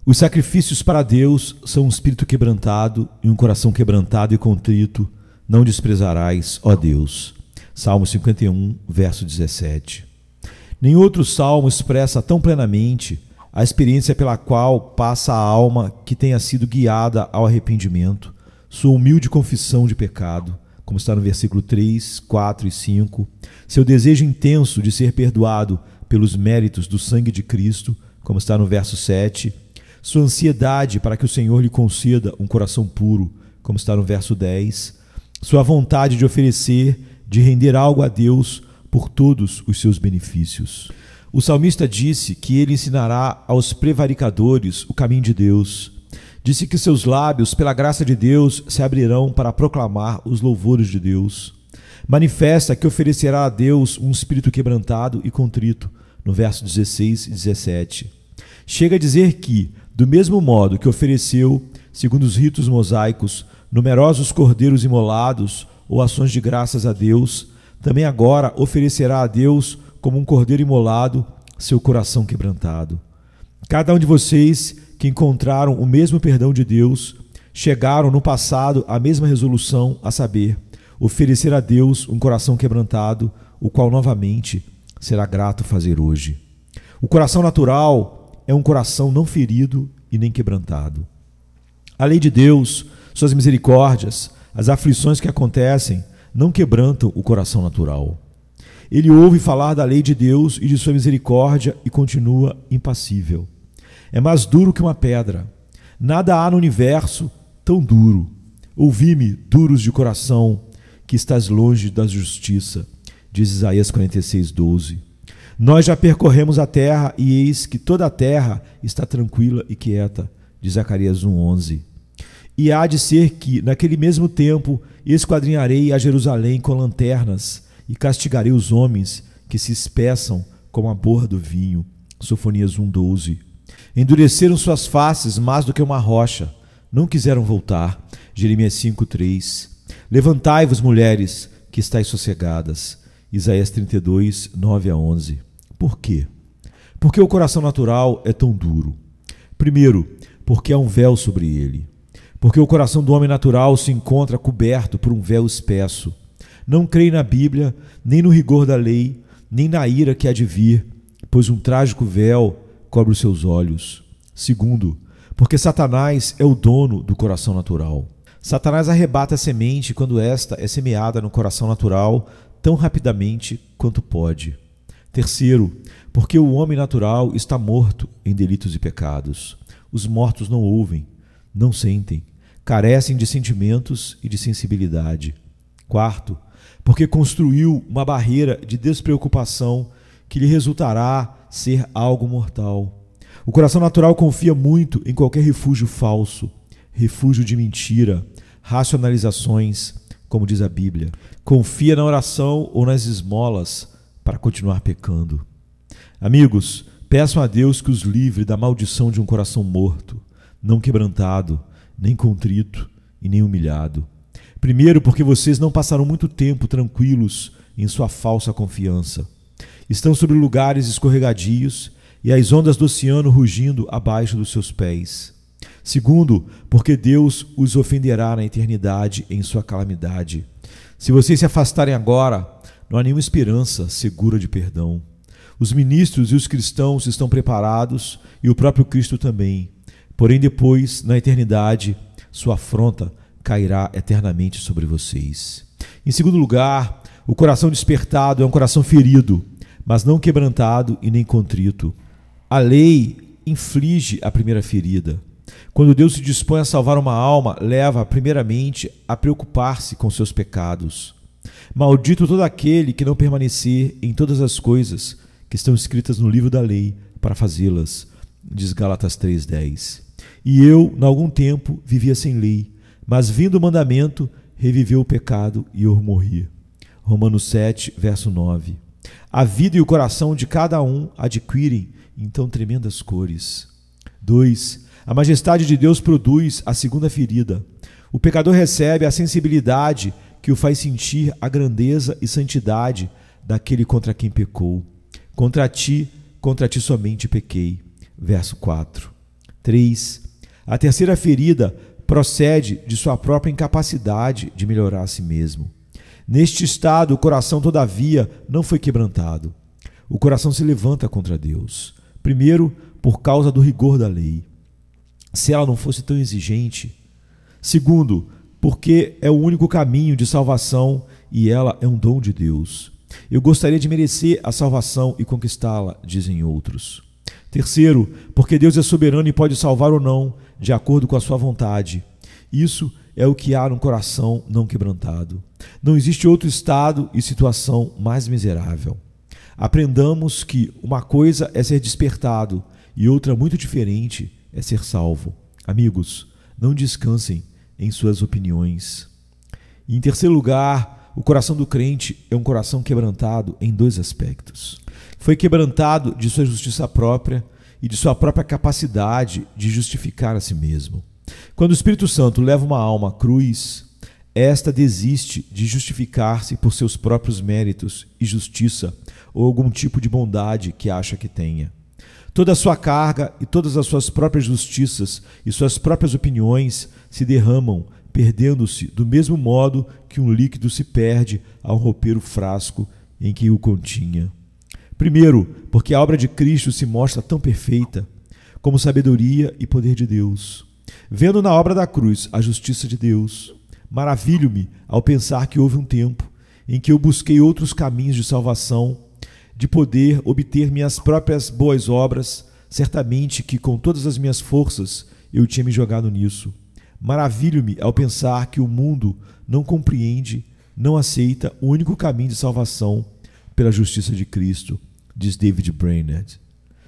Os sacrifícios para Deus são um espírito quebrantado e um coração quebrantado e contrito não desprezarás, ó Deus. Salmo 51, verso 17. Nenhum outro salmo expressa tão plenamente a experiência pela qual passa a alma que tenha sido guiada ao arrependimento, sua humilde confissão de pecado, como está no versículo 3, 4 e 5, seu desejo intenso de ser perdoado pelos méritos do sangue de Cristo, como está no verso 7, sua ansiedade para que o Senhor lhe conceda um coração puro, como está no verso 10, sua vontade de oferecer, de render algo a Deus por todos os seus benefícios. O salmista disse que ele ensinará aos prevaricadores o caminho de Deus. Disse que seus lábios, pela graça de Deus, se abrirão para proclamar os louvores de Deus. Manifesta que oferecerá a Deus um espírito quebrantado e contrito, no verso 16 e 17. Chega a dizer que, do mesmo modo que ofereceu, segundo os ritos mosaicos, numerosos cordeiros imolados ou ações de graças a Deus, também agora oferecerá a Deus, como um cordeiro imolado, seu coração quebrantado. Cada um de vocês que encontraram o mesmo perdão de Deus, chegaram no passado à mesma resolução, a saber, oferecer a Deus um coração quebrantado, o qual novamente será grato fazer hoje. O coração natural é um coração não ferido e nem quebrantado. A lei de Deus, suas misericórdias, as aflições que acontecem, não quebrantam o coração natural. Ele ouve falar da lei de Deus e de sua misericórdia e continua impassível. É mais duro que uma pedra. Nada há no universo tão duro. Ouvi-me, duros de coração, que estás longe da justiça, diz Isaías 46, 12. Nós já percorremos a terra e eis que toda a terra está tranquila e quieta, diz Zacarias 1, 11. E há de ser que, naquele mesmo tempo, esquadrinharei a Jerusalém com lanternas e castigarei os homens que se espeçam como a borra do vinho. Sofonias 1, 12. Endureceram suas faces mais do que uma rocha, não quiseram voltar. Jeremias 5, 3. Levantai-vos, mulheres, que estáis sossegadas. Isaías 32, 9 a 11. Por quê? Porque o coração natural é tão duro. Primeiro, porque há um véu sobre ele. Porque o coração do homem natural se encontra coberto por um véu espesso. Não creio na Bíblia, nem no rigor da lei, nem na ira que há de vir, pois um trágico véu cobre os seus olhos. Segundo, porque Satanás é o dono do coração natural. Satanás arrebata a semente quando esta é semeada no coração natural tão rapidamente quanto pode. Terceiro, porque o homem natural está morto em delitos e pecados. Os mortos não ouvem, não sentem, carecem de sentimentos e de sensibilidade. Quarto, porque construiu uma barreira de despreocupação que lhe resultará ser algo mortal. O coração natural confia muito em qualquer refúgio falso, refúgio de mentira, racionalizações, como diz a Bíblia. Confia na oração ou nas esmolas para continuar pecando. Amigos, peçam a Deus que os livre da maldição de um coração morto, não quebrantado, nem contrito e nem humilhado. Primeiro, porque vocês não passaram muito tempo tranquilos em sua falsa confiança. Estão sobre lugares escorregadios e as ondas do oceano rugindo abaixo dos seus pés. Segundo, porque Deus os ofenderá na eternidade em sua calamidade. Se vocês se afastarem agora, não há nenhuma esperança segura de perdão. Os ministros e os cristãos estão preparados e o próprio Cristo também. Porém, depois, na eternidade, sua afronta cairá eternamente sobre vocês. Em segundo lugar, o coração despertado é um coração ferido, mas não quebrantado e nem contrito. A lei inflige a primeira ferida. Quando Deus se dispõe a salvar uma alma, leva primeiramente a preocupar-se com seus pecados. Maldito todo aquele que não permanecer em todas as coisas que estão escritas no livro da lei para fazê-las, diz Gálatas 3:10. E eu, em algum tempo, vivia sem lei, mas vindo o mandamento, reviveu o pecado e eu morri. Romanos 7, verso 9. A vida e o coração de cada um adquirem, então, tremendas cores. 2. A majestade de Deus produz a segunda ferida. O pecador recebe a sensibilidade que o faz sentir a grandeza e santidade daquele contra quem pecou. Contra ti somente pequei. Verso 4. 3. A terceira ferida procede de sua própria incapacidade de melhorar a si mesmo. Neste estado, o coração, todavia, não foi quebrantado. O coração se levanta contra Deus. Primeiro, por causa do rigor da lei, se ela não fosse tão exigente. Segundo, porque é o único caminho de salvação e ela é um dom de Deus. Eu gostaria de merecer a salvação e conquistá-la, dizem outros. Terceiro, porque Deus é soberano e pode salvar ou não, de acordo com a sua vontade. Isso é o que há no coração não quebrantado. Não existe outro estado e situação mais miserável. Aprendamos que uma coisa é ser despertado e outra muito diferente é ser salvo. Amigos, não descansem em suas opiniões. E em terceiro lugar, o coração do crente é um coração quebrantado em dois aspectos. Foi quebrantado de sua justiça própria e de sua própria capacidade de justificar a si mesmo. Quando o Espírito Santo leva uma alma à cruz, esta desiste de justificar-se por seus próprios méritos e justiça ou algum tipo de bondade que acha que tenha. Toda a sua carga e todas as suas próprias justiças e suas próprias opiniões se derramam, perdendo-se do mesmo modo que um líquido se perde ao romper o frasco em que o continha. Primeiro, porque a obra de Cristo se mostra tão perfeita como sabedoria e poder de Deus. Vendo na obra da cruz a justiça de Deus, maravilho-me ao pensar que houve um tempo em que eu busquei outros caminhos de salvação, de poder obter minhas próprias boas obras, certamente que com todas as minhas forças eu tinha me jogado nisso. Maravilho-me ao pensar que o mundo não compreende, não aceita o único caminho de salvação pela justiça de Cristo, diz David Brainerd.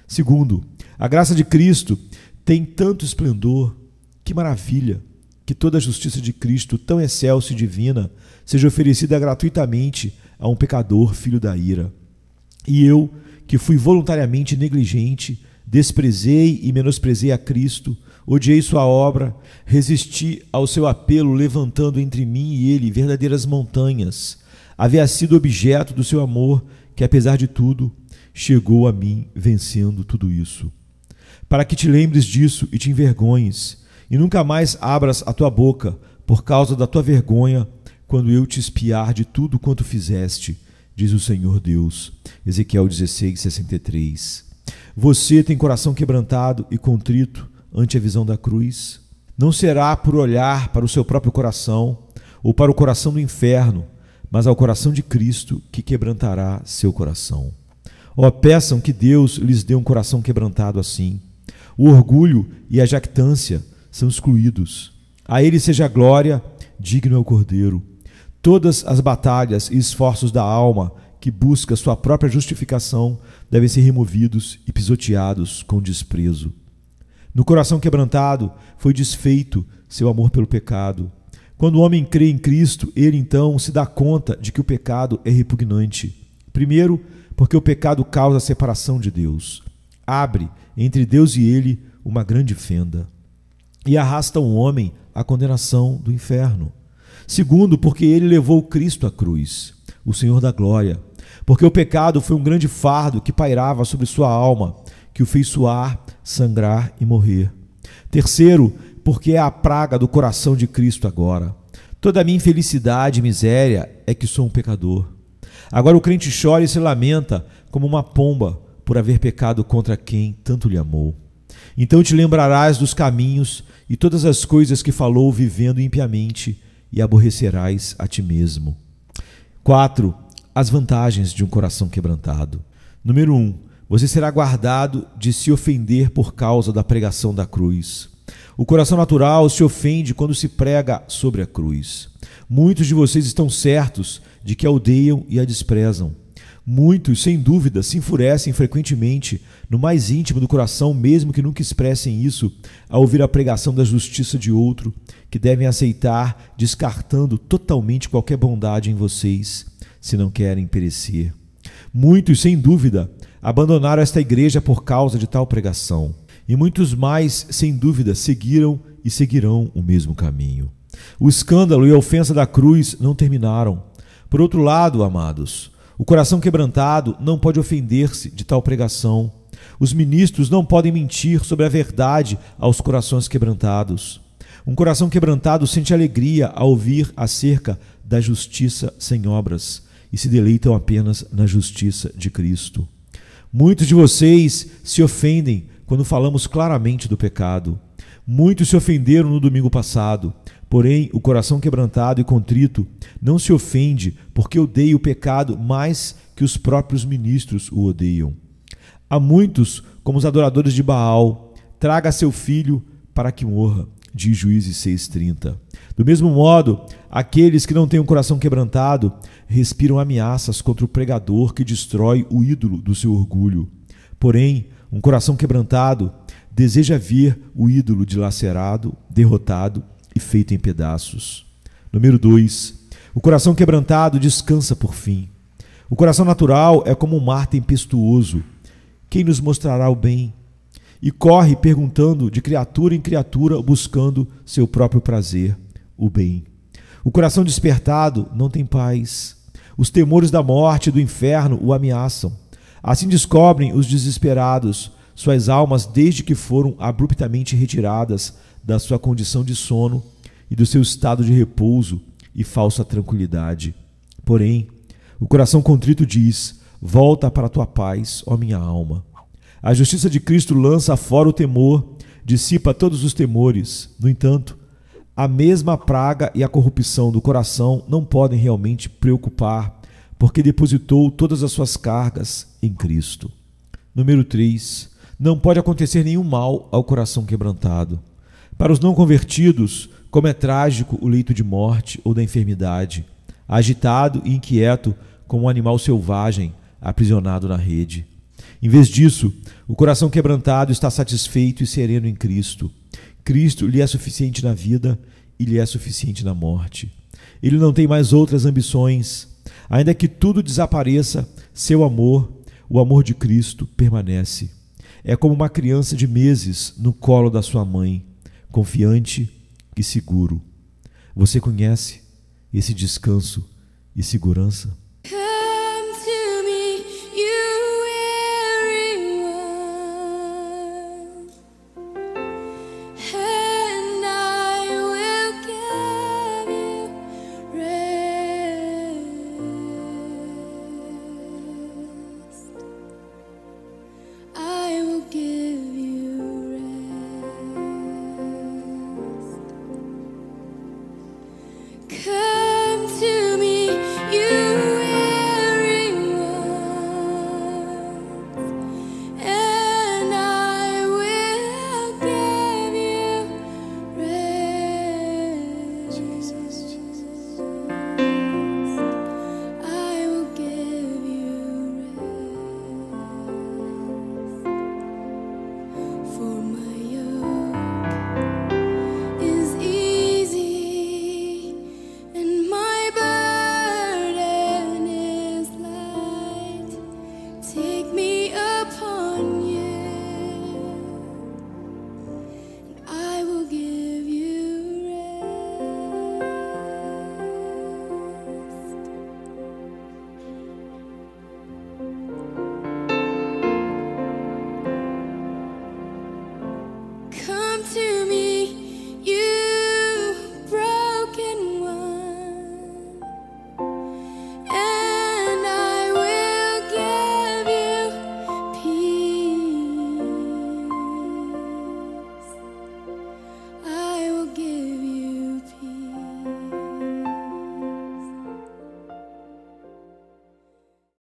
Segundo, a graça de Cristo tem tanto esplendor, que maravilha que toda a justiça de Cristo, tão excelsa e divina, seja oferecida gratuitamente a um pecador, filho da ira. E eu, que fui voluntariamente negligente, desprezei e menosprezei a Cristo, odiei sua obra, resisti ao seu apelo, levantando entre mim e ele verdadeiras montanhas. Havia sido objeto do seu amor, que apesar de tudo, chegou a mim vencendo tudo isso. Para que te lembres disso e te envergonhes, e nunca mais abras a tua boca por causa da tua vergonha, quando eu te espiar de tudo quanto fizeste, diz o Senhor Deus. Ezequiel 16:63. Você tem coração quebrantado e contrito ante a visão da cruz? Não será por olhar para o seu próprio coração ou para o coração do inferno, mas ao coração de Cristo que quebrantará seu coração. Ó, peçam que Deus lhes dê um coração quebrantado assim. O orgulho e a jactância são excluídos. A ele seja a glória, digno é o Cordeiro. Todas as batalhas e esforços da alma que busca sua própria justificação devem ser removidos e pisoteados com desprezo. No coração quebrantado foi desfeito seu amor pelo pecado. Quando o homem crê em Cristo, ele então se dá conta de que o pecado é repugnante. Primeiro, porque o pecado causa separação de Deus. Abre entre Deus e ele uma grande fenda e arrasta o homem à condenação do inferno. Segundo, porque ele levou Cristo à cruz, o Senhor da glória. Porque o pecado foi um grande fardo que pairava sobre sua alma, que o fez suar, sangrar e morrer. Terceiro, porque é a praga do coração de Cristo agora. Toda a minha infelicidade e miséria é que sou um pecador. Agora o crente chora e se lamenta como uma pomba por haver pecado contra quem tanto lhe amou. Então te lembrarás dos caminhos e todas as coisas que falou vivendo impiamente, e aborrecerás a ti mesmo. 4. As vantagens de um coração quebrantado. Número 1. Você será guardado de se ofender por causa da pregação da cruz. O coração natural se ofende quando se prega sobre a cruz. Muitos de vocês estão certos de que a odeiam e a desprezam. Muitos, sem dúvida, se enfurecem frequentemente no mais íntimo do coração, mesmo que nunca expressem isso, ao ouvir a pregação da justiça de outro, que devem aceitar, descartando totalmente qualquer bondade em vocês, se não querem perecer. Muitos, sem dúvida, abandonaram esta igreja por causa de tal pregação, e muitos mais, sem dúvida, seguiram e seguirão o mesmo caminho. O escândalo e a ofensa da cruz não terminaram. Por outro lado, amados, o coração quebrantado não pode ofender-se de tal pregação. Os ministros não podem mentir sobre a verdade aos corações quebrantados. Um coração quebrantado sente alegria ao ouvir acerca da justiça sem obras e se deleitam apenas na justiça de Cristo. Muitos de vocês se ofendem quando falamos claramente do pecado. Muitos se ofenderam no domingo passado. Porém, o coração quebrantado e contrito não se ofende porque odeia o pecado mais que os próprios ministros o odeiam. Há muitos, como os adoradores de Baal, traga seu filho para que morra, diz Juízes 6:30. Do mesmo modo, aqueles que não têm um coração quebrantado respiram ameaças contra o pregador que destrói o ídolo do seu orgulho. Porém, um coração quebrantado deseja ver o ídolo dilacerado, derrotado e feito em pedaços. Número 2. O coração quebrantado descansa por fim. O coração natural é como um mar tempestuoso. Quem nos mostrará o bem? E corre perguntando de criatura em criatura, buscando seu próprio prazer, o bem. O coração despertado não tem paz. Os temores da morte e do inferno o ameaçam. Assim descobrem os desesperados suas almas desde que foram abruptamente retiradas da sua condição de sono e do seu estado de repouso e falsa tranquilidade. Porém, o coração contrito diz: volta para a tua paz, ó minha alma. A justiça de Cristo lança fora o temor, dissipa todos os temores. No entanto, a mesma praga e a corrupção do coração não podem realmente preocupar, porque depositou todas as suas cargas em Cristo. Número 3. Não pode acontecer nenhum mal ao coração quebrantado. Para os não convertidos, como é trágico o leito de morte ou da enfermidade, agitado e inquieto como um animal selvagem aprisionado na rede. Em vez disso, o coração quebrantado está satisfeito e sereno em Cristo. Cristo lhe é suficiente na vida e lhe é suficiente na morte. Ele não tem mais outras ambições. Ainda que tudo desapareça, seu amor, o amor de Cristo, permanece. É como uma criança de meses no colo da sua mãe, confiante e seguro. Você conhece esse descanso e segurança?